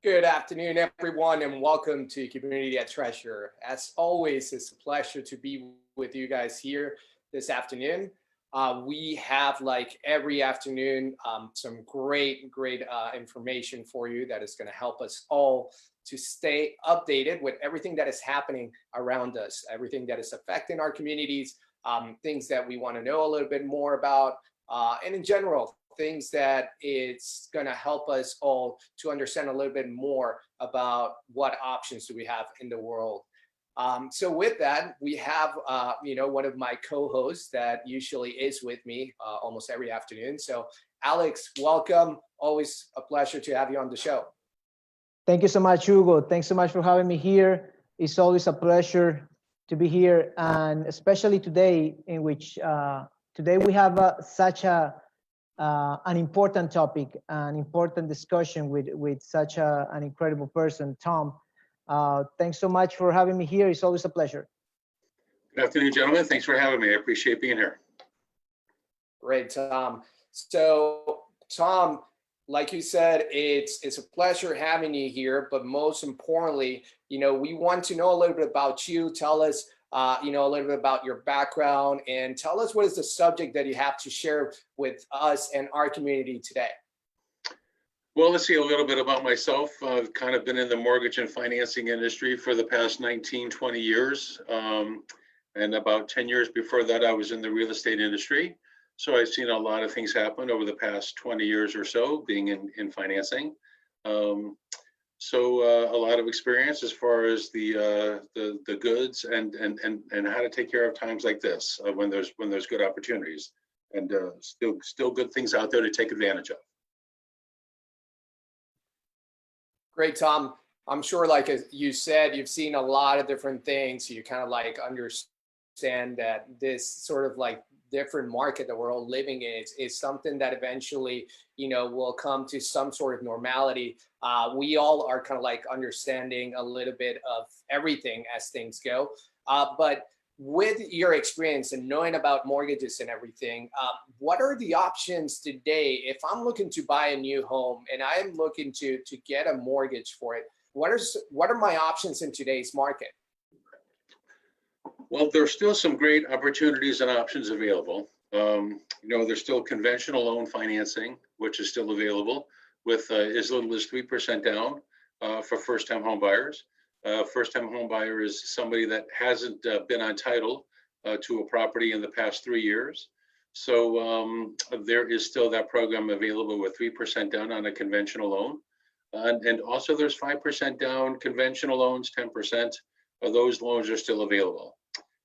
Good afternoon, everyone, and welcome to Community at Treasure. As always, it's a pleasure to be with you guys here this afternoon. We have, like every afternoon, some great information for you that is going to help us all to stay updated with everything that is happening around us, everything that is affecting our communities, things that we want to know a little bit more about, and in general, things that it's going to help us all to understand a little bit more about what options do we have in the world. So with that, we have, one of my co-hosts that usually is with me almost every afternoon. So Alex, welcome. Always a pleasure to have you on the show. Thank you so much, Hugo. Thanks so much for having me here. It's always a pleasure to be here, and especially today, in which today we have such an important topic, an important discussion with such an incredible person, Tom. Thanks so much for having me here. It's always a pleasure. Good afternoon, gentlemen. Thanks for having me. I appreciate being here. Great, Tom. So, Tom, like you said, it's a pleasure having you here. But most importantly, we want to know a little bit about you. Tell us, a little bit about your background, and tell us what is the subject that you have to share with us and our community today. Well, let's see a little bit about myself. I've kind of been in the mortgage and financing industry for the past 19, 20 years. And about 10 years before that, I was in the real estate industry. So I've seen a lot of things happen over the past 20 years or so being in financing. So a lot of experience as far as the goods and how to take care of times like this when there's good opportunities, and still good things out there to take advantage of. Great, Tom. I'm sure, like as you said, you've seen a lot of different things. So you kind of like understand that this sort of like different market that we're all living in is something that eventually, will come to some sort of normality. We all are kind of like understanding a little bit of everything as things go. But with your experience and knowing about mortgages and everything, what are the options today? If I'm looking to buy a new home and I'm looking to get a mortgage for it, what are my options in today's market? Well, there's still some great opportunities and options available. There's still conventional loan financing, which is still available with as little as 3% down for first-time home buyers. First-time home buyer is somebody that hasn't been on title to a property in the past 3 years. So there is still that program available with 3% down on a conventional loan. And also there's 5% down conventional loans, 10% of those loans are still available.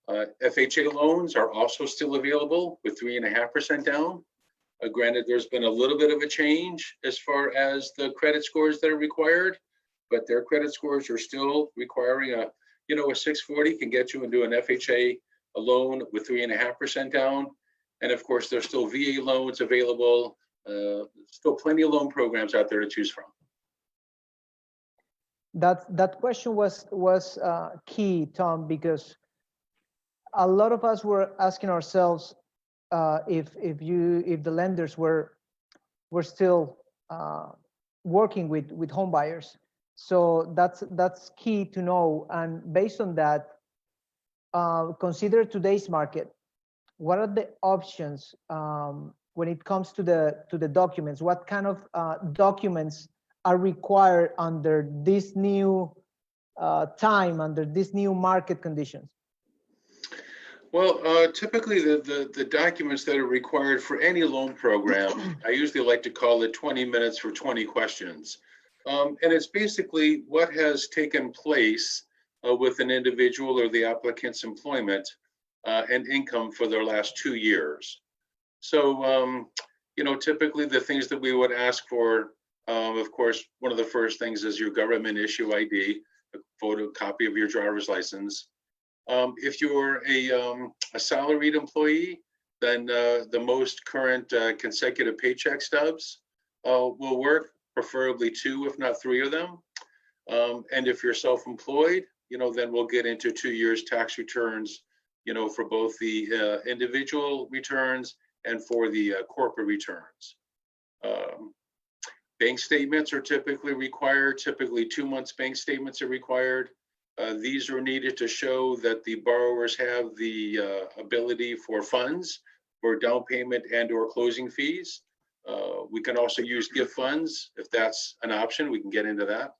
FHA loans are also still available with 3.5% down. Granted, there's been a little bit of a change as far as the credit scores that are required, but their credit scores are still requiring a 640 can get you into an FHA loan with 3.5% down. And of course, there's still VA loans available. Still plenty of loan programs out there to choose from. That question was key, Tom, because a lot of us were asking ourselves if the lenders were still working with home buyers. So that's key to know. And based on that, consider today's market. What are the options when it comes to the documents? What kind of documents are required under this new time, under these new market conditions? Well, typically the documents that are required for any loan program, I usually like to call it 20 minutes for 20 questions. And it's basically what has taken place with an individual or the applicant's employment and income for their last 2 years. So, typically the things that we would ask for, of course, one of the first things is your government issue ID, a photocopy of your driver's license. If you're a salaried employee, then the most current consecutive paycheck stubs will work, preferably 2, if not 3 of them. And if you're self-employed, then we'll get into 2 years tax returns, for both the individual returns and for the corporate returns. Bank statements are typically required. Typically 2 months bank statements are required. These are needed to show that the borrowers have the ability for funds for down payment and or closing fees. We can also use gift funds if that's an option. We can get into that.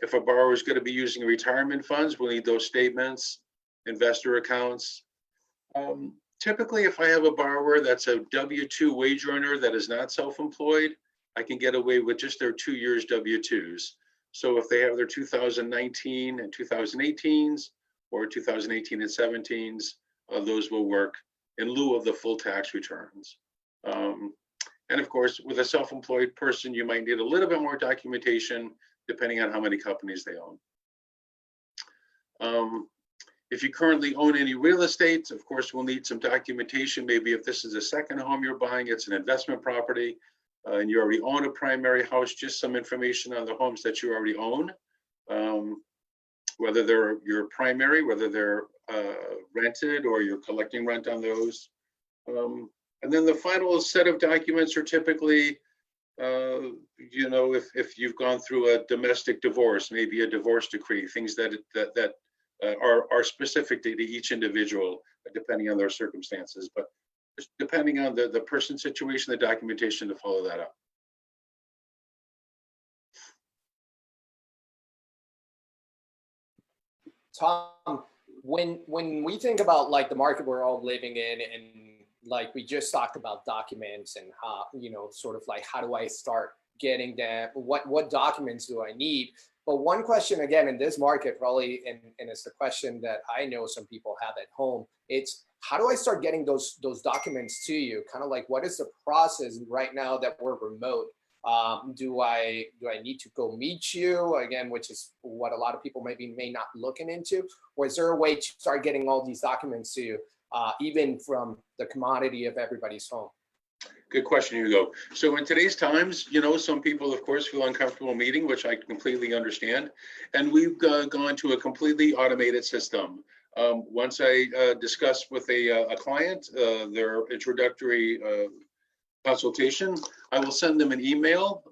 If a borrower is going to be using retirement funds, we'll need those statements, investor accounts. Typically, if I have a borrower that's a W-2 wage earner that is not self-employed, I can get away with just their 2 years W-2s. So if they have their 2019 and 2018s or 2018 and 17s, those will work in lieu of the full tax returns. And of course, with a self-employed person, you might need a little bit more documentation depending on how many companies they own. If you currently own any real estate, of course, we'll need some documentation. Maybe if this is a second home you're buying, it's an investment property, and you already own a primary house, just some information on the homes that you already own, whether they're your primary, whether they're rented or you're collecting rent on those. And then the final set of documents are typically, you know, if you've gone through a domestic divorce, maybe a divorce decree, things that are specific to each individual, depending on their circumstances. But depending on the person's situation, the documentation to follow that up. Tom, when we think about like the market we're all living in, and like we just talked about documents and how, you know, sort of like how do I start getting them? What documents do I need? But one question again in this market probably, and it's the question that I know some people have at home, it's how do I start getting those documents to you? Kind of like, what is the process right now that we're remote? Do I need to go meet you again, which is what a lot of people may not looking into, or is there a way to start getting all these documents to you, even from the commodity of everybody's home? Good question, Hugo. So in today's times, you know, some people, of course, feel uncomfortable meeting, which I completely understand. And we've gone to a completely automated system. Once I discuss with a client their introductory consultation, I will send them an email,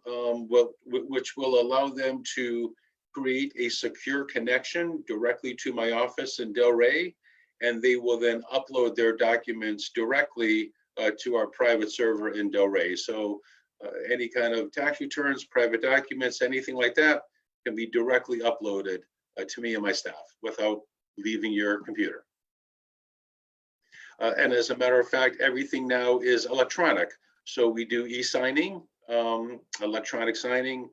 which will allow them to create a secure connection directly to my office in Delray, and they will then upload their documents directly to our private server in Delray. So any kind of tax returns, private documents, anything like that can be directly uploaded to me and my staff without leaving your computer. And as a matter of fact, everything now is electronic. So we do e-signing, electronic signing.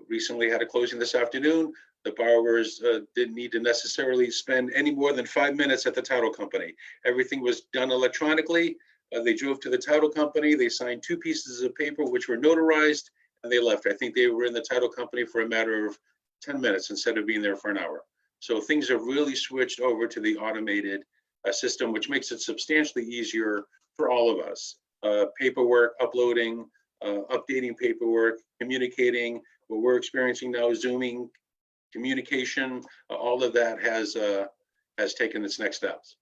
Recently had a closing this afternoon. The borrowers didn't need to necessarily spend any more than 5 minutes at the title company. Everything was done electronically. They drove to the title company. They signed 2 pieces of paper, which were notarized, and they left. I think they were in the title company for a matter of 10 minutes instead of being there for an hour. So things have really switched over to the automated system, which makes it substantially easier for all of us. Paperwork, uploading, updating paperwork, communicating. What we're experiencing now is Zooming, communication. All of that has taken its next steps.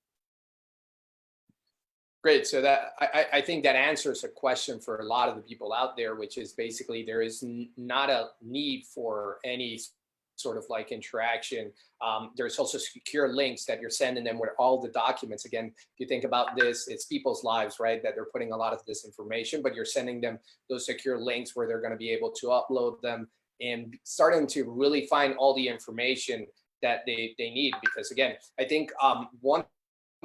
Great. So that I think that answers a question for a lot of the people out there, which is basically there is not a need for any sort of like interaction. There's also secure links that you're sending them with all the documents. Again, if you think about this, it's people's lives, right? That they're putting a lot of this information, but you're sending them those secure links where they're going to be able to upload them and starting to really find all the information that they need. Because again, I think one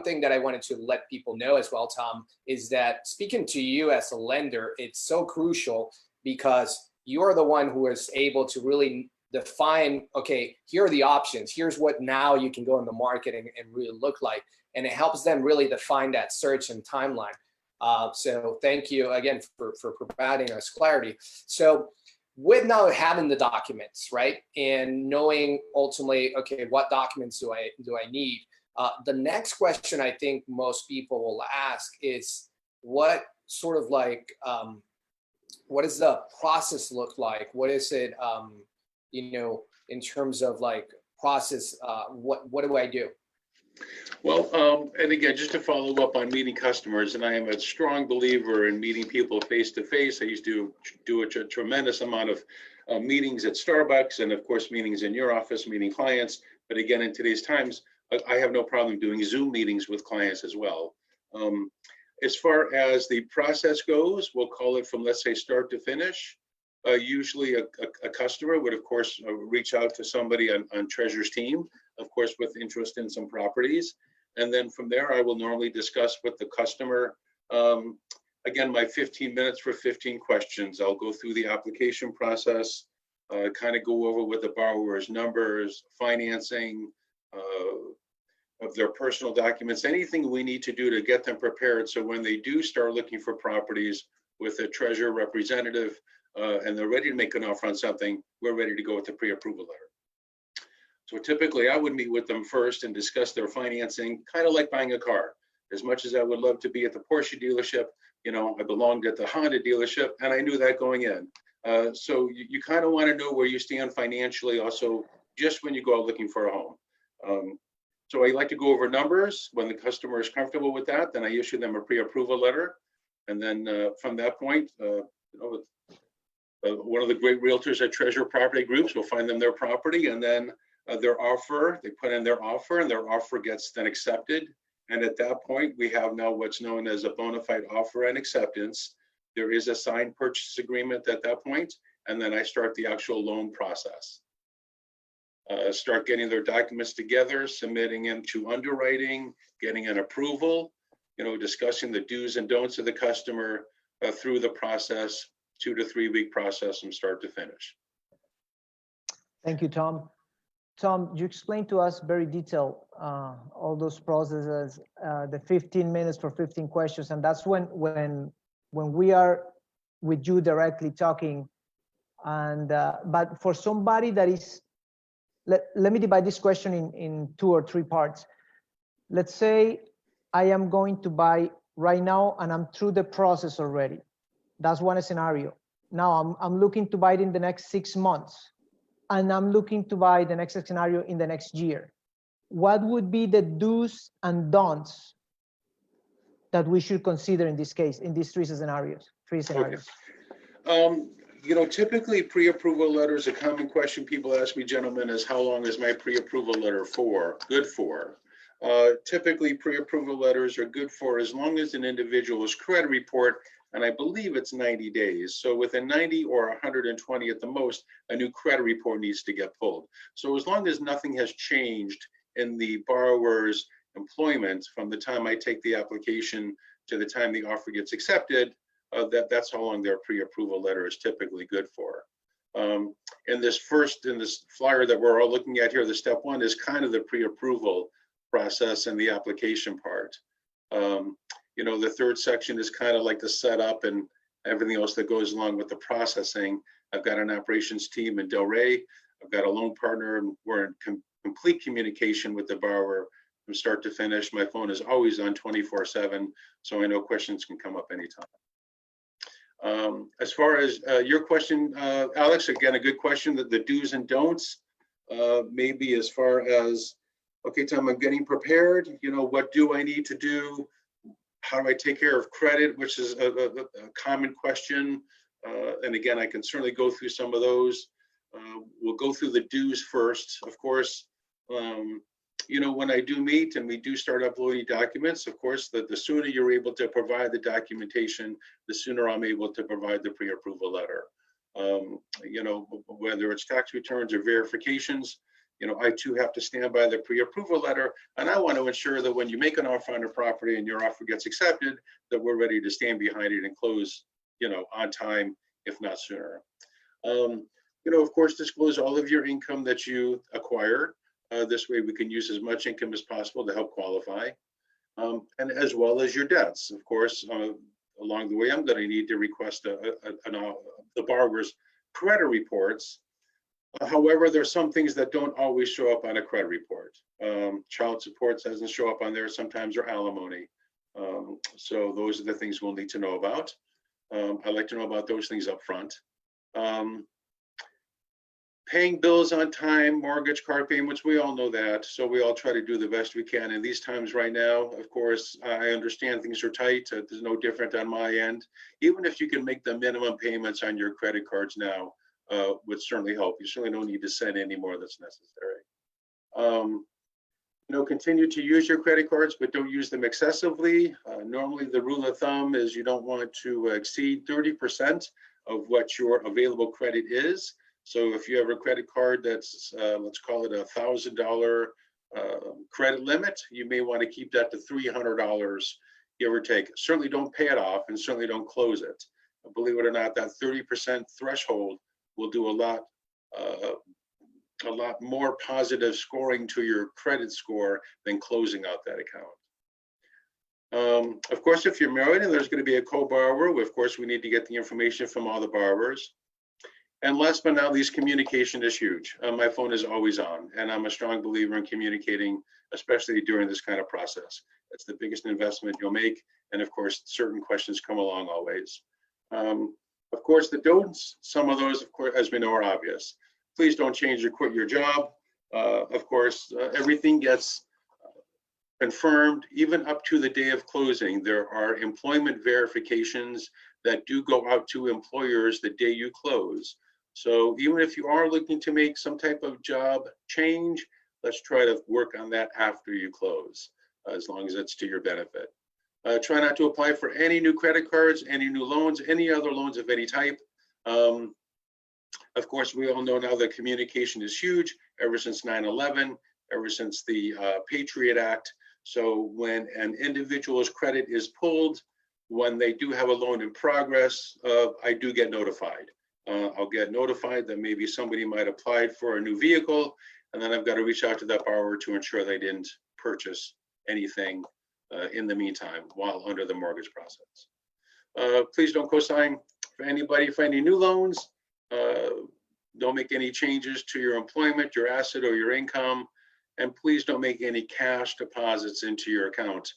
thing that I wanted to let people know as well, Tom, is that speaking to you as a lender, it's so crucial because you are the one who is able to really define, okay, here are the options. Here's what now you can go in the market and really look like. And it helps them really define that search and timeline. So thank you again for providing us clarity. So with now having the documents, right, and knowing ultimately, okay, what documents do I need? The next question I think most people will ask is what sort of like, what does the process look like? What is it, you know, in terms of like process, what do I do? Well, and again, just to follow up on meeting customers, and I am a strong believer in meeting people face to face. I used to do a tremendous amount of meetings at Starbucks, and of course, meetings in your office, meeting clients. But again, in today's times, I have no problem doing Zoom meetings with clients as well. As far as the process goes, we'll call it from, let's say, start to finish. Usually a customer would, of course, reach out to somebody on Treasurer's team, of course, with interest in some properties. And then from there, I will normally discuss with the customer, again, my 15 minutes for 15 questions. I'll go through the application process, kind of go over with the borrower's numbers, financing, of their personal documents, anything we need to do to get them prepared. So when they do start looking for properties with a treasurer representative, and they're ready to make an offer on something, we're ready to go with the pre-approval letter. So typically I would meet with them first and discuss their financing, kind of like buying a car. As much as I would love to be at the Porsche dealership, you know, I belonged at the Honda dealership and I knew that going in. So you kind of want to know where you stand financially also, just when you go out looking for a home. So I like to go over numbers. When the customer is comfortable with that, then I issue them a pre-approval letter. And then from that point, you know, one of the great realtors at Treasurer Property Groups will find them their property, and then their offer, they put in their offer, and their offer gets then accepted. And at that point, we have now what's known as a bona fide offer and acceptance. There is a signed purchase agreement at that point, and then I start the actual loan process. Start getting their documents together, submitting them to underwriting, getting an approval, you know, discussing the do's and don'ts of the customer through the process, 2 to 3 week process from start to finish. Thank you, Tom. Tom, you explained to us very detailed all those processes, the 15 minutes for 15 questions, and that's when we are with you directly talking. And but for somebody that is, let me divide this question in 2 or 3 parts. Let's say I am going to buy right now and I'm through the process already. That's one scenario. Now I'm looking to buy it in the next 6 months, and I'm looking to buy the next scenario in the next year. What would be the do's and don'ts that we should consider in this case, in these 3 scenarios? Okay. You know, typically pre-approval letters, a common question people ask me, gentlemen, is how long is my pre-approval letter good for? Typically pre-approval letters are good for as long as an individual's credit report, and I believe it's 90 days. So within 90 or 120 at the most, a new credit report needs to get pulled. So as long as nothing has changed in the borrower's employment from the time I take the application to the time the offer gets accepted, that's how long their pre-approval letter is typically good for. In this flyer that we're all looking at here, the step 1 is kind of the pre-approval process and the application part. You know, the 3rd section is kind of like the setup and everything else that goes along with the processing. I've got an operations team in Delray. I've got a loan partner, and we're in complete communication with the borrower from start to finish. My phone is always on 24/7, so I know questions can come up anytime. As far as your question, Alex, again, a good question, that the do's and don'ts, maybe as far as, okay, Tom, I'm getting prepared, you know, what do I need to do? How do I take care of credit, which is a common question. And again, I can certainly go through some of those. We'll go through the do's first. Of course, you know, when I do meet and we do start uploading documents, of course, the sooner you're able to provide the documentation, the sooner I'm able to provide the pre-approval letter. You know, whether it's tax returns or verifications, you know, I too have to stand by the pre-approval letter, and I want to ensure that when you make an offer on a property and your offer gets accepted, that we're ready to stand behind it and close, you know, on time, if not sooner. You know, of course, disclose all of your income that you acquire. This way we can use as much income as possible to help qualify. And as well as your debts. Of course, along the way, I'm going to need to request the borrower's credit reports. However, there's some things that don't always show up on a credit report. Child support doesn't show up on there sometimes, or alimony. So those are the things we'll need to know about. I like to know about those things up front. Paying bills on time, mortgage, car payments, we all know that. So we all try to do the best we can. In these times right now, of course, I understand things are tight. There's no different on my end. Even if you can make the minimum payments on your credit cards now, would certainly help. You certainly don't need to send any more that's necessary. Continue to use your credit cards, but don't use them excessively. Normally, the rule of thumb is you don't want to exceed 30% of what your available credit is. So if you have a credit card that's, let's call it $1,000 credit limit, you may want to keep that to $300, give or take. Certainly don't pay it off and certainly don't close it. Believe it or not, that 30% threshold will do a lot more positive scoring to your credit score than closing out that account. Of course, if you're married and there's going to be a co-borrower, of course, we need to get the information from all the borrowers. And last but not least, communication is huge. My phone is always on, and I'm a strong believer in communicating, especially during this kind of process. It's the biggest investment you'll make. And of course, certain questions come along always. Of course, the don'ts, some of those, of course, as we know, are obvious. Please don't change or quit your job. Of course, everything gets confirmed, even up to the day of closing. There are employment verifications that do go out to employers the day you close. So even if you are looking to make some type of job change, let's try to work on that after you close, as long as it's to your benefit. Try not to apply for any new credit cards, any new loans, any other loans of any type. Of course, we all know now that communication is huge ever since 9/11, ever since the Patriot Act. So when an individual's credit is pulled, when they do have a loan in progress, I do get notified. I'll get notified that maybe somebody might apply for a new vehicle, and then I've got to reach out to that borrower to ensure they didn't purchase anything in the meantime while under the mortgage process. Please don't co-sign for anybody for any new loans. Don't make any changes to your employment, your asset, or your income. And please don't make any cash deposits into your account.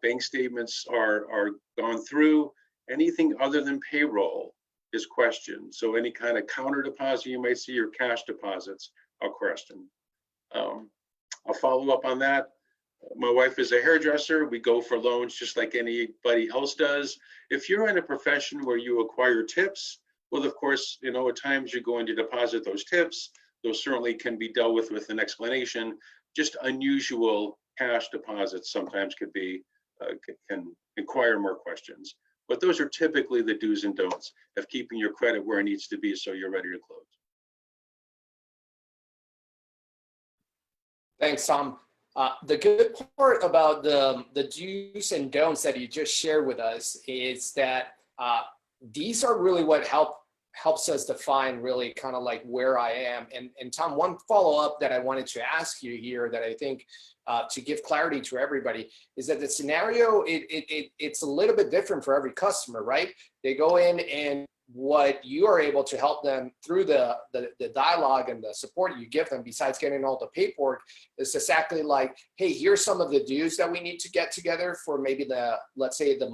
Bank statements are gone through. Anything other than payroll is questioned. So any kind of counter deposit you might see, your cash deposits are questioned. I'll follow up on that. My wife is a hairdresser. We go for loans just like anybody else does. If you're in a profession where you acquire tips, well, of course, at times you're going to deposit those tips. Those certainly can be dealt with an explanation. Just unusual cash deposits sometimes could be, can inquire more questions. But those are typically the do's and don'ts of keeping your credit where it needs to be so you're ready to close. Thanks, Tom. The good part about the do's and don'ts that you just shared with us is that these are really what helps us define really kind of like where I am. And Tom, one follow-up that I wanted to ask you here that I think to give clarity to everybody is that the scenario, it's a little bit different for every customer, right? They go in and what you are able to help them through the dialogue and the support you give them, besides getting all the paperwork, is exactly like, hey, here's some of the dues that we need to get together for maybe let's say the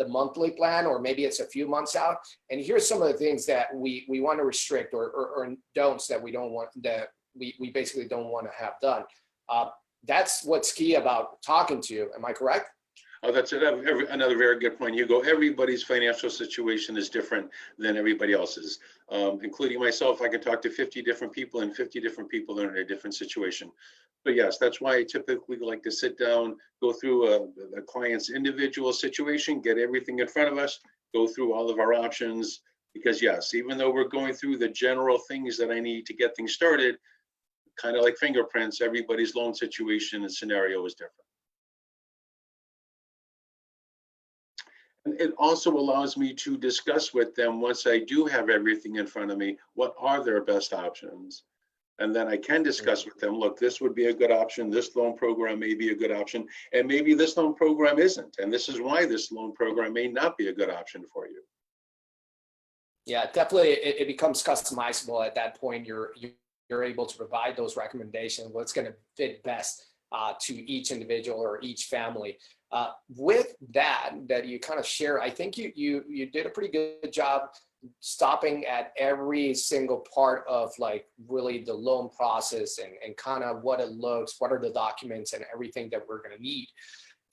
monthly plan, or maybe it's a few months out. And here's some of the things that we want to restrict or don'ts that we don't want, that we basically don't want to have done. That's what's key about talking to you. Am I correct? Oh, that's another very good point, Hugo. Everybody's financial situation is different than everybody else's, including myself. I can talk to 50 different people, and 50 different people are in a different situation. But yes, that's why I typically like to sit down, go through a client's individual situation, get everything in front of us, go through all of our options. Because yes, even though we're going through the general things that I need to get things started, kind of like fingerprints, everybody's loan situation and scenario is different. And it also allows me to discuss with them, once I do have everything in front of me, what are their best options? And then I can discuss with them, look, this would be a good option. This loan program may be a good option. And maybe this loan program isn't. And this is why this loan program may not be a good option for you. Yeah, definitely. It becomes customizable at that point. You're able to provide those recommendations, what's going to fit best to each individual or each family. With that you kind of share, I think you did a pretty good job stopping at every single part of like really the loan process and kind of what it looks, what are the documents and everything that we're going to need.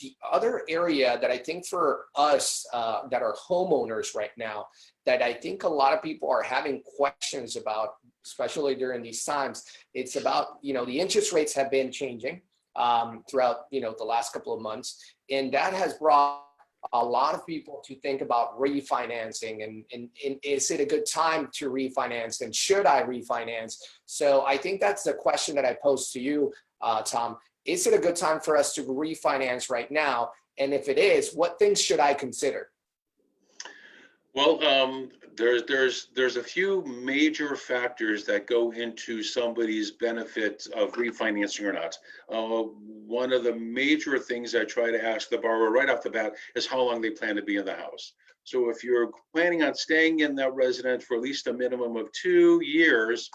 The other area that I think for us that are homeowners right now, that I think a lot of people are having questions about, especially during these times, it's about, you know, the interest rates have been changing throughout, you know, the last couple of months. And that has brought a lot of people to think about refinancing and is it a good time to refinance and should I refinance? So I think that's the question that I posed to you, Tom. Is it a good time for us to refinance right now? And if it is, what things should I consider? Well, there's a few major factors that go into somebody's benefit of refinancing or not. One of the major things I try to ask the borrower right off the bat is how long they plan to be in the house. So if you're planning on staying in that residence for at least a minimum of 2 years,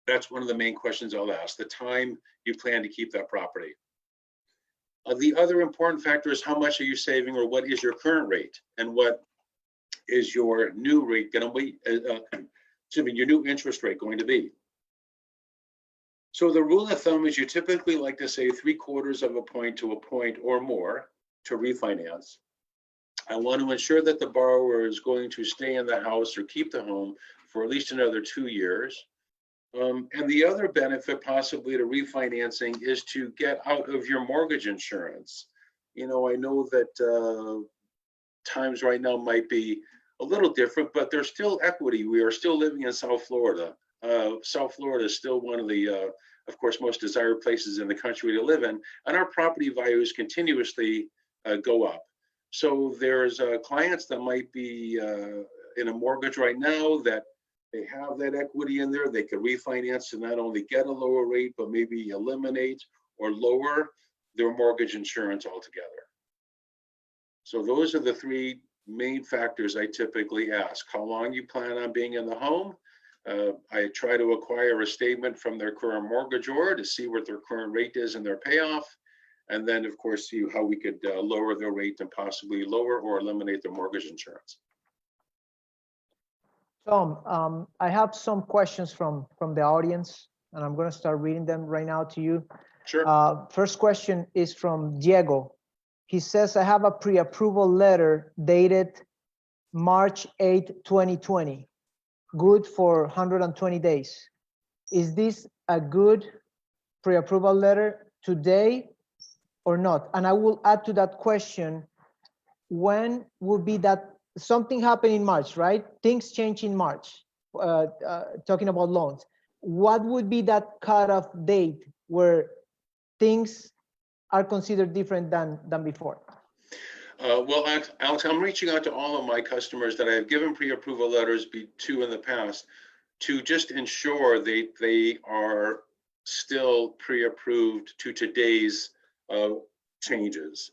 that's one of the main questions I'll ask, the time you plan to keep that property. The other important factor is how much are you saving, or what is your current rate, and what is your new rate going to be, your new interest rate going to be. So the rule of thumb is you typically like to say 3/4 of a point to a point or more to refinance. I want to ensure that the borrower is going to stay in the house or keep the home for at least another 2 years. And the other benefit possibly to refinancing is to get out of your mortgage insurance. You know, I know that times right now might be a little different, but there's still equity. We are still living in South Florida. South Florida is still one of the, of course, most desired places in the country to live in, and our property values continuously go up. So there's clients that might be in a mortgage right now that they have that equity in there. They could refinance to not only get a lower rate, but maybe eliminate or lower their mortgage insurance altogether. So those are the three main factors I typically ask. How long you plan on being in the home. I try to acquire a statement from their current mortgagor to see what their current rate is and their payoff. And then, of course, see how we could lower their rate and possibly lower or eliminate their mortgage insurance. Tom, I have some questions from the audience, and I'm going to start reading them right now to you. Sure. First question is from Diego. He says, I have a pre-approval letter dated March 8, 2020, good for 120 days. Is this a good pre-approval letter today or not? And I will add to that question, when will be that? Something happened in March, right? Things change in March, talking about loans. What would be that cutoff date where things are considered different than before? Well, Alex, I'm reaching out to all of my customers that I have given pre-approval letters to in the past to just ensure they are still pre-approved to today's changes.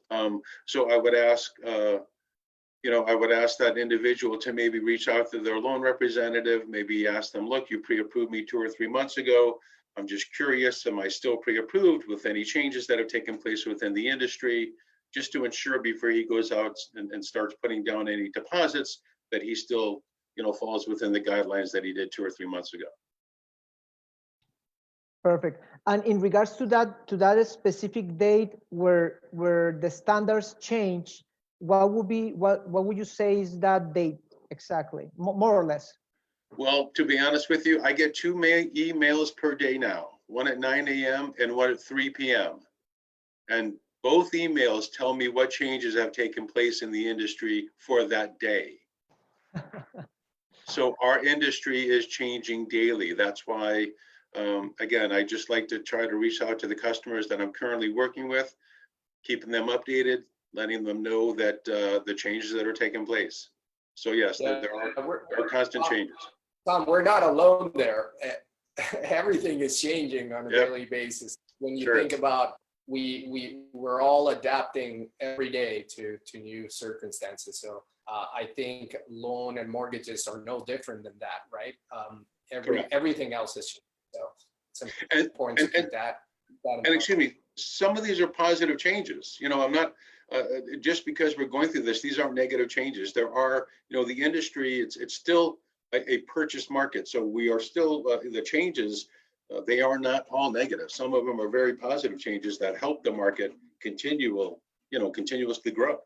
So I would ask, I would ask that individual to maybe reach out to their loan representative, maybe ask them, look, you pre-approved me 2 or 3 months ago. I'm just curious, am I still pre-approved with any changes that have taken place within the industry, just to ensure before he goes out and starts putting down any deposits that he still, falls within the guidelines that he did 2 or 3 months ago. Perfect. And in regards to that specific date where the standards change, what would you say is that date exactly, more or less? Well, to be honest with you, I get 2 emails per day now, one at 9 a.m. and one at 3 p.m. And both emails tell me what changes have taken place in the industry for that day. So our industry is changing daily. That's why, again, I just like to try to reach out to the customers that I'm currently working with, keeping them updated, letting them know that the changes that are taking place. So yes, there are constant changes. Tom, we're not alone there. Everything is changing on a daily basis. When you think about, we're all adapting every day to new circumstances. So I think loan and mortgages are no different than that, right? Everything else is changing. So it's important to keep that. And excuse me, some of these are positive changes. I'm just because we're going through this, these aren't negative changes. There are, the industry, it's still a purchase market. So we are still, the changes, they are not all negative. Some of them are very positive changes that help the market continuously grow.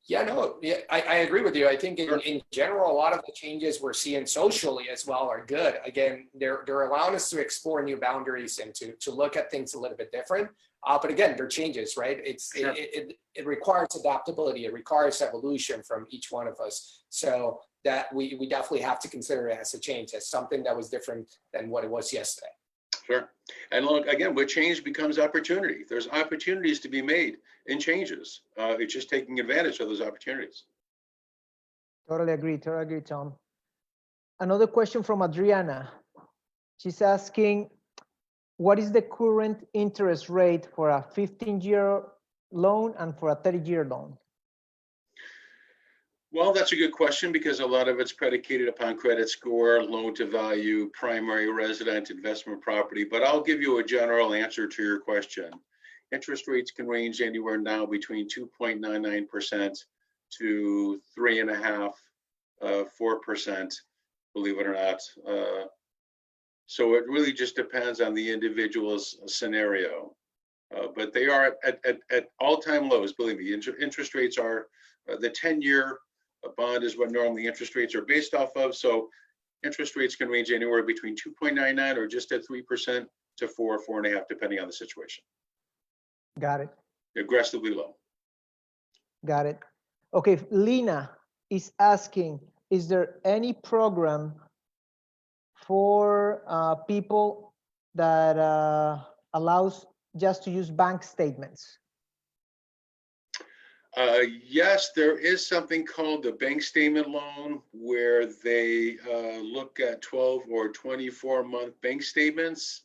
Yeah, no, yeah, I agree with you. I think Sure. in general, a lot of the changes we're seeing socially as well are good. Again, they're allowing us to explore new boundaries and to look at things a little bit different. But again, they're changes, right? Sure. It requires adaptability. It requires evolution from each one of us. So that we definitely have to consider it as a change, as something that was different than what it was yesterday. Sure. And look, again, with change becomes opportunity. There's opportunities to be made in changes. It's just taking advantage of those opportunities. Totally agree, Tom. Another question from Adriana. She's asking, what is the current interest rate for a 15-year loan and for a 30-year loan? Well, that's a good question because a lot of it's predicated upon credit score, loan to value, primary resident, investment property. But I'll give you a general answer to your question. Interest rates can range anywhere now between 2.99% to 3.5%, 4%, believe it or not. So it really just depends on the individual's scenario. But they are at all-time lows, believe me. Interest rates are the 10-year bond is what normally interest rates are based off of. So interest rates can range anywhere between 2.99 or just at 3% to 4.5, depending on the situation. Got it. Aggressively low. Got it. Okay, Lena is asking, is there any program for people that allows just to use bank statements? Yes, there is something called the bank statement loan where they look at 12 or 24-month bank statements.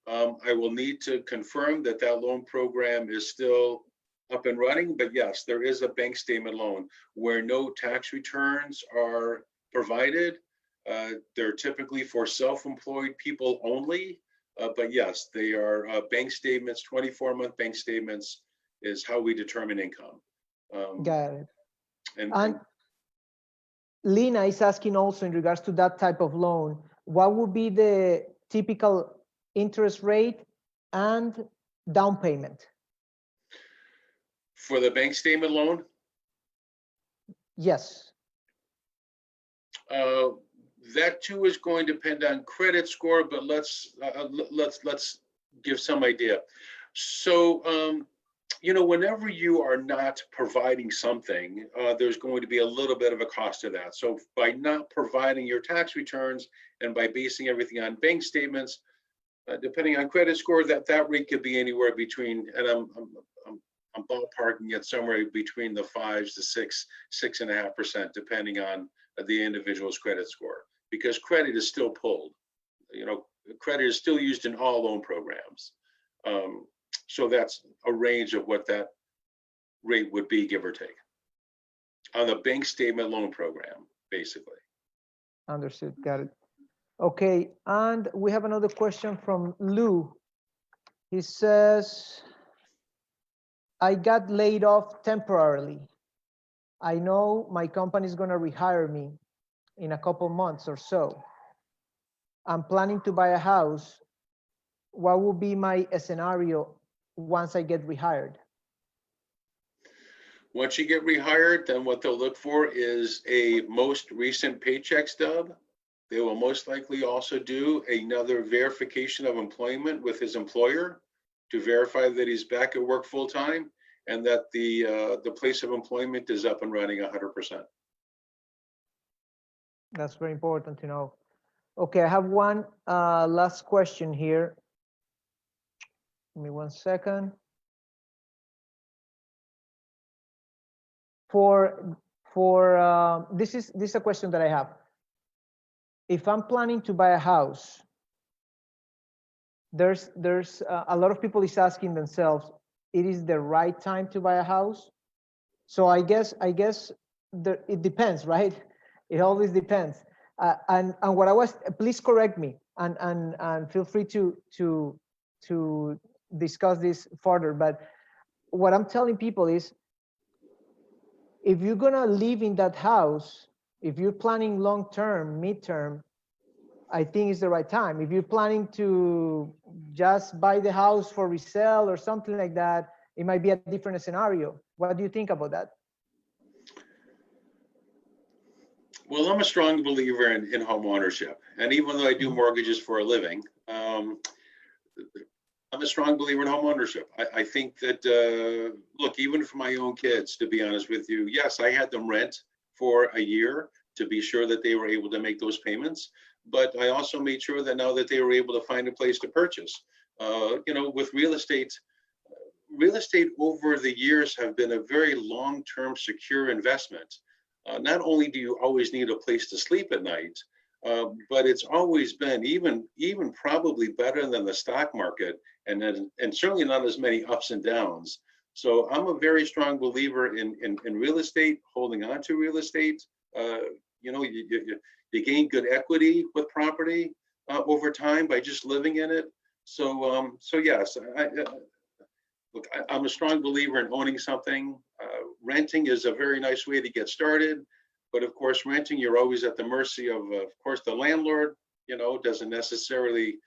I will need to confirm that loan program is still up and running, but yes, there is a bank statement loan where no tax returns are provided. They're typically for self-employed people only, but yes, they are bank statements. 24-month bank statements is how we determine income. Got it. And Lena is asking also in regards to that type of loan, what would be the typical interest rate and down payment? for the bank statement loan, Yes. that too is going to depend on credit score, but let's give some idea. So, whenever you are not providing something, there's going to be a little bit of a cost to that. So by not providing your tax returns and by basing everything on bank statements, depending on credit score, that rate could be anywhere between, and I'm ballparking it somewhere between the 5 to 6.5%, depending on the individual's credit score, because credit is still pulled. Credit is still used in all loan programs. So that's a range of what that rate would be, give or take, on the bank statement loan program, basically. Understood. Got it. Okay. And we have another question from Lou. He says, I got laid off temporarily. I know my company is going to rehire me in a couple months or so. I'm planning to buy a house. What would be my scenario once I get rehired? Once you get rehired, then what they'll look for is a most recent paycheck stub. They will most likely also do another verification of employment with his employer to verify that he's back at work full time and that the place of employment is up and running 100%. That's very important to know. Okay, I have one last question here. Give me 1 second. This is a question that I have. If I'm planning to buy a house, there's a lot of people is asking themselves, it is the right time to buy a house? So I guess it depends, right? It always depends. And what I was, please correct me and feel free to discuss this further. But what I'm telling people is, if you're gonna live in that house, if you're planning long-term, mid-term, I think it's the right time. If you're planning to just buy the house for resale or something like that, it might be a different scenario. What do you think about that? Well, I'm a strong believer in home ownership. And even though I do mortgages for a living, I'm a strong believer in home ownership. I think that, look, even for my own kids, to be honest with you, yes, I had them rent for a year to be sure that they were able to make those payments. But I also made sure that now that they were able to find a place to purchase. With real estate over the years have been a very long-term secure investment. Not only do you always need a place to sleep at night, but it's always been even probably better than the stock market, and certainly not as many ups and downs. So I'm a very strong believer in real estate, holding on to real estate. You gain good equity with property over time by just living in it. So yes, I'm a strong believer in owning something. Renting is a very nice way to get started. But of course, renting, you're always at the mercy of course, the landlord, doesn't necessarily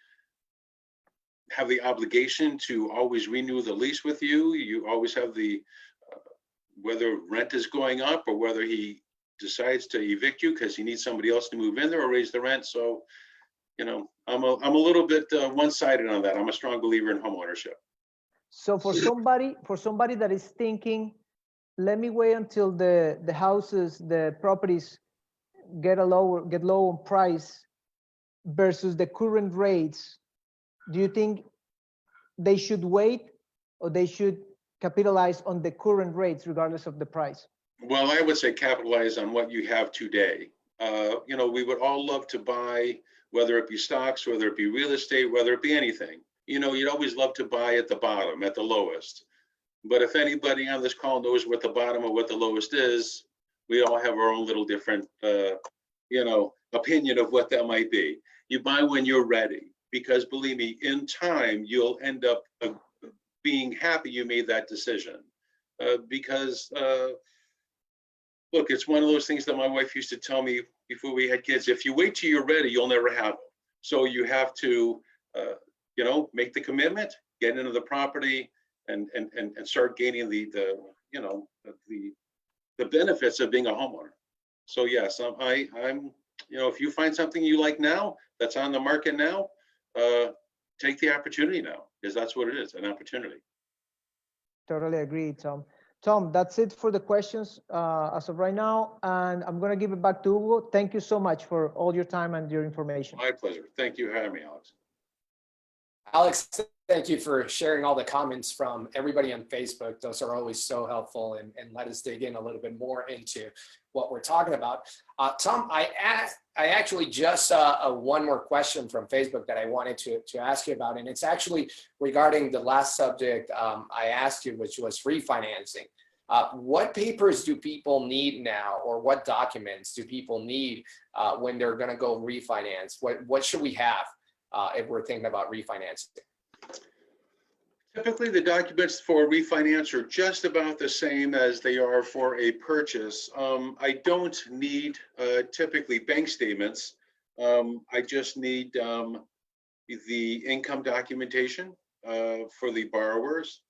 have the obligation to always renew the lease with you. You always have whether rent is going up or whether he decides to evict you because he needs somebody else to move in there or raise the rent. So, I'm a little bit one-sided on that. I'm a strong believer in home ownership. So for somebody that is thinking, let me wait until the houses, the properties get low on price versus the current rates, do you think they should wait or they should capitalize on the current rates regardless of the price? Well, I would say capitalize on what you have today. We would all love to buy, whether it be stocks, whether it be real estate, whether it be anything. You'd always love to buy at the bottom, at the lowest. But if anybody on this call knows what the bottom or what the lowest is, we all have our own little different, opinion of what that might be. You buy when you're ready, because believe me, in time, you'll end up being happy you made that decision. Because look, it's one of those things that my wife used to tell me before we had kids: if you wait till you're ready, you'll never have them. So you have to, make the commitment, get into the property, and start gaining the benefits of being a homeowner. So yes, I'm if you find something you like now that's on the market now, take the opportunity now, because that's what it is, an opportunity. Totally agree, Tom. Tom, that's it for the questions as of right now, and I'm going to give it back to Hugo. Thank you so much for all your time and your information. My pleasure. Thank you for having me, Alex. Alex, thank you for sharing all the comments from everybody on Facebook. Those are always so helpful and let us dig in a little bit more into what we're talking about. Tom, I actually just saw one more question from Facebook that I wanted to ask you about, and it's actually regarding the last subject I asked you, which was refinancing. What papers do people need now, or what documents do people need when they're going to go refinance? What should we have if we're thinking about refinancing? Typically, the documents for refinance are just about the same as they are for a purchase. I don't need typically bank statements. I just need the income documentation for the borrowers.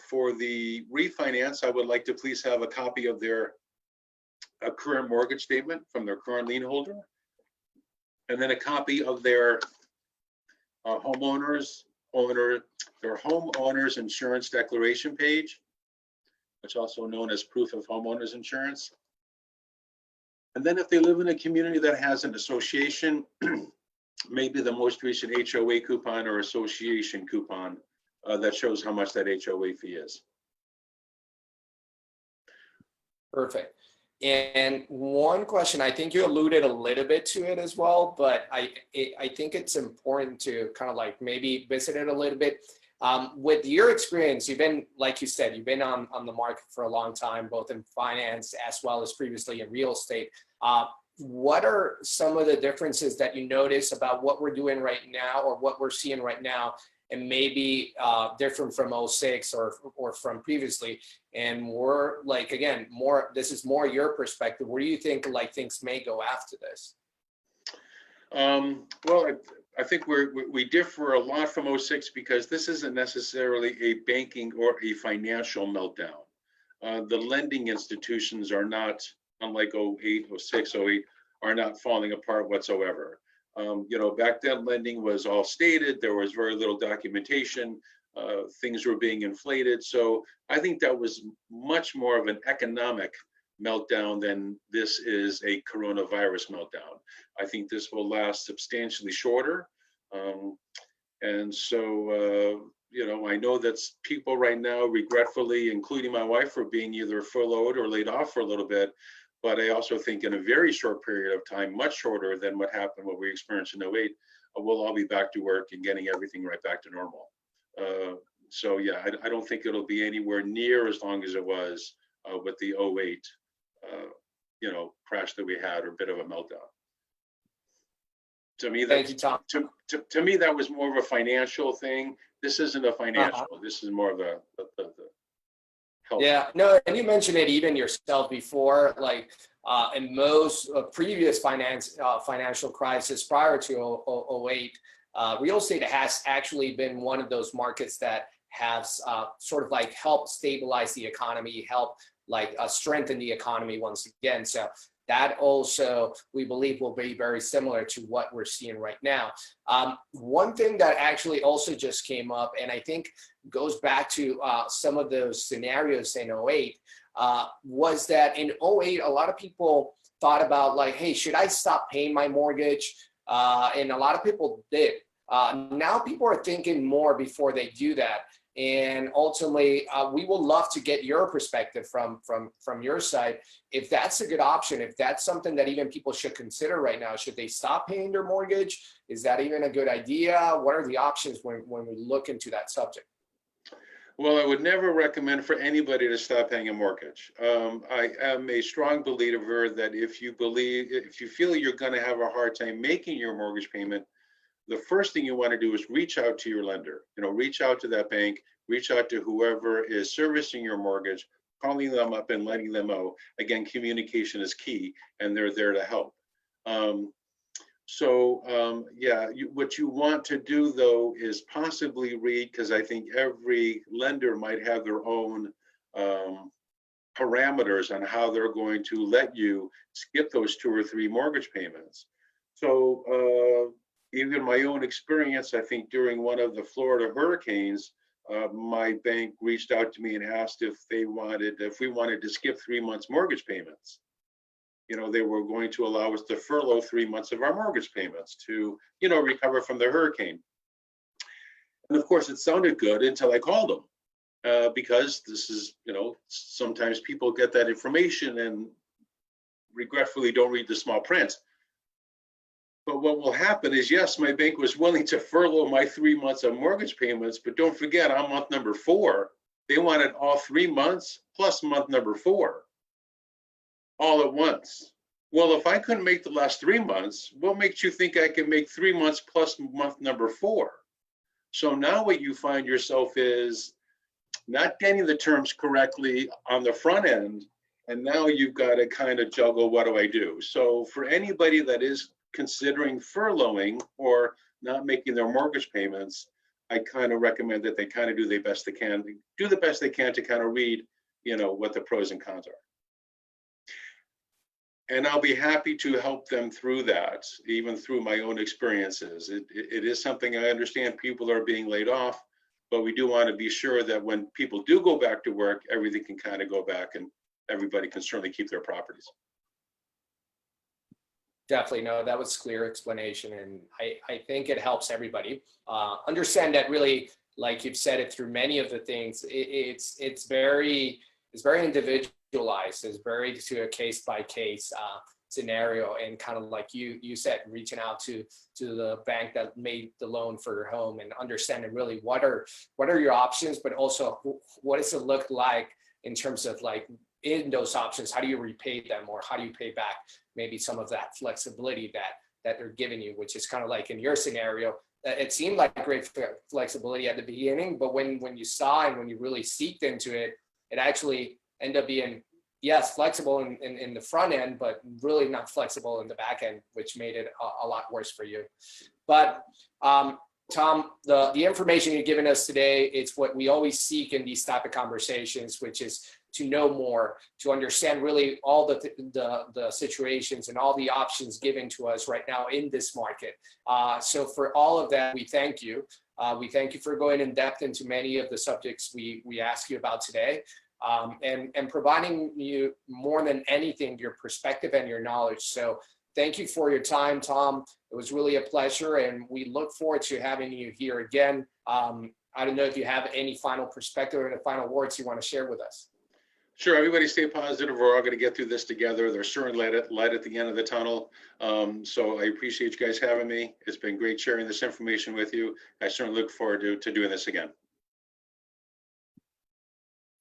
For the refinance, I would like to please have a copy of their current mortgage statement from their current lien holder, and then a copy of their homeowners insurance declaration page, which is also known as proof of homeowners insurance. And then if they live in a community that has an association, maybe the most recent HOA coupon or association coupon that shows how much that HOA fee is. Perfect. And one question, I think you alluded a little bit to it as well, but I think it's important to kind of like maybe visit it a little bit. With your experience, you've been, like you said, you've been on the market for a long time, both in finance as well as previously in real estate. What are some of the differences that you notice about what we're doing right now or what we're seeing right now and maybe different from '06 or from previously. And more like, again, this is more your perspective. Where do you think like things may go after this? Well, I think we differ a lot from '06 because this isn't necessarily a banking or a financial meltdown. The lending institutions are not, unlike '08, '06, '08, are not falling apart whatsoever. Back then lending was all stated. There was very little documentation. Things were being inflated. So I think that was much more of an economic meltdown than this is a coronavirus meltdown. I think this will last substantially shorter. And so, I know that people right now, regretfully, including my wife, are being either furloughed or laid off for a little bit. But I also think in a very short period of time, much shorter than what happened, what we experienced in '08, we'll all be back to work and getting everything right back to normal. So yeah, I don't think it'll be anywhere near as long as it was with the '08, crash that we had, or a bit of a meltdown. To me, Thank you, Tom. To me, that was more of a financial thing. This isn't a financial. This is more of the health. Yeah, no, and you mentioned it even yourself before, like in most previous financial crisis prior to '08, real estate has actually been one of those markets that has sort of like helped stabilize the economy, help like strengthen the economy once again. So that also, we believe, will be very similar to what we're seeing right now. One thing that actually also just came up, and I think goes back to some of those scenarios in '08, was that in '08, a lot of people thought about like, hey, should I stop paying my mortgage? And a lot of people did. Now people are thinking more before they do that. And ultimately, we will love to get your perspective from your side. If that's a good option, if that's something that even people should consider right now, should they stop paying their mortgage? Is that even a good idea? What are the options when we look into that subject? Well, I would never recommend for anybody to stop paying a mortgage. I am a strong believer that if you feel you're going to have a hard time making your mortgage payment, the first thing you want to do is reach out to your lender. Reach out to that bank, reach out to whoever is servicing your mortgage, calling them up and letting them know. Again, communication is key, and they're there to help. What you want to do, though, is possibly read, because I think every lender might have their own parameters on how they're going to let you skip those 2 or 3 mortgage payments. So even my own experience, I think during one of the Florida hurricanes, my bank reached out to me and asked if we wanted to skip 3 months mortgage payments. They were going to allow us to furlough 3 months of our mortgage payments to, recover from the hurricane. And of course, it sounded good until I called them, because this is, sometimes people get that information and regretfully don't read the small print. But what will happen is, yes, my bank was willing to furlough my 3 months of mortgage payments, but don't forget, on month number 4, they wanted all 3 months plus month number 4 all at once. Well, if I couldn't make the last 3 months, what makes you think I can make 3 months plus month number 4? So now what you find yourself is not getting the terms correctly on the front end, and now you've got to kind of juggle, what do I do? So for anybody that is considering furloughing or not making their mortgage payments, I kind of recommend that they kind of do the best they can to kind of read, what the pros and cons are. And I'll be happy to help them through that, even through my own experiences. It is something I understand. People are being laid off, but we do want to be sure that when people do go back to work, everything can kind of go back and everybody can certainly keep their properties. Definitely, no, that was clear explanation, and I think it helps everybody understand that really, like you've said it through many of the things, it's very individualized, it's very to a case by case scenario, and kind of like you said, reaching out to the bank that made the loan for your home and understanding really what are your options, but also what does it look like in terms of like in those options, how do you repay them, or how do you pay back maybe some of that flexibility that they're giving you, which is kind of like in your scenario, it seemed like great flexibility at the beginning, but when you saw and when you really seeked into it, it actually ended up being, yes, flexible in the front end, but really not flexible in the back end, which made it a lot worse for you. But Tom, the information you've given us today, it's what we always seek in these type of conversations, which is to know more, to understand really all the situations and all the options given to us right now in this market. So for all of that, we thank you. We thank you for going in depth into many of the subjects we asked you about today, and providing you more than anything, your perspective and your knowledge. So thank you for your time, Tom. It was really a pleasure, and we look forward to having you here again. I don't know if you have any final perspective or any final words you want to share with us. Sure, everybody stay positive. We're all going to get through this together. There's certainly light at the end of the tunnel. So I appreciate you guys having me. It's been great sharing this information with you. I certainly look forward to doing this again.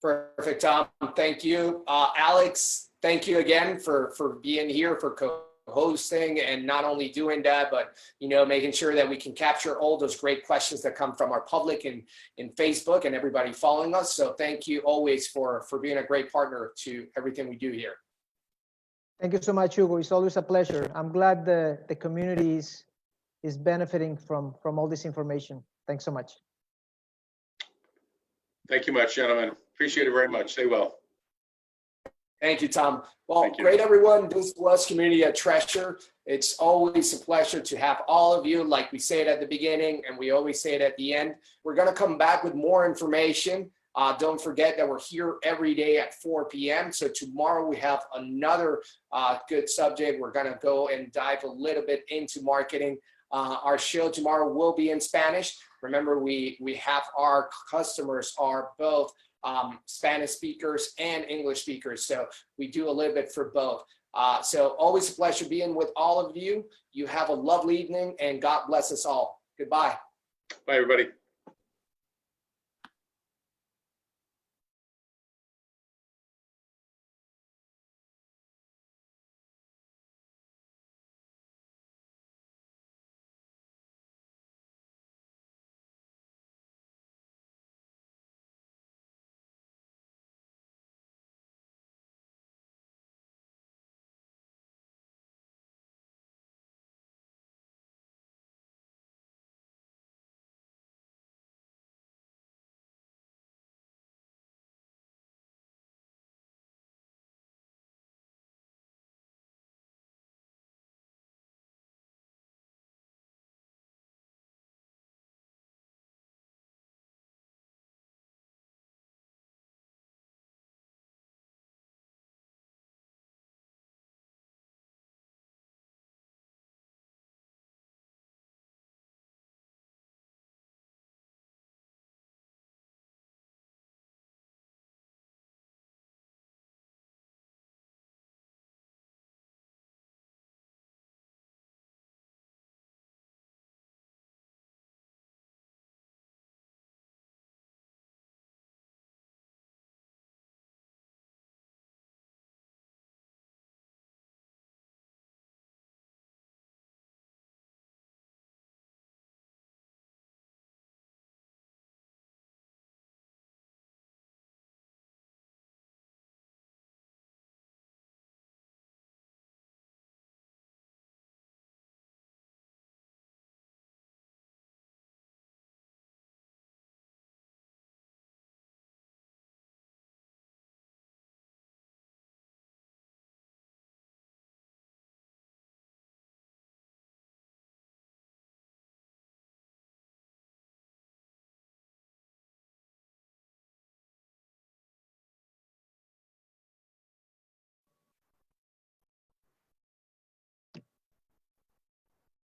Perfect, Tom. Thank you. Alex, thank you again for being here, for co-hosting, and not only doing that, but making sure that we can capture all those great questions that come from our public and in Facebook and everybody following us. So thank you always for being a great partner to everything we do here. Thank you so much, Hugo. It's always a pleasure. I'm glad the community is benefiting from all this information. Thanks so much. Thank you much, gentlemen. Appreciate it very much. Stay well. Thank you, Tom. Well, great, everyone. This was Community at Treasure. It's always a pleasure to have all of you, like we say it at the beginning, and we always say it at the end. We're going to come back with more information. Don't forget that we're here every day at 4 p.m. So tomorrow we have another good subject. We're going to go and dive a little bit into marketing. Our show tomorrow will be in Spanish. Remember, we have our customers are both Spanish speakers and English speakers. So we do a little bit for both. So always a pleasure being with all of you. You have a lovely evening, and God bless us all. Goodbye. Bye, everybody.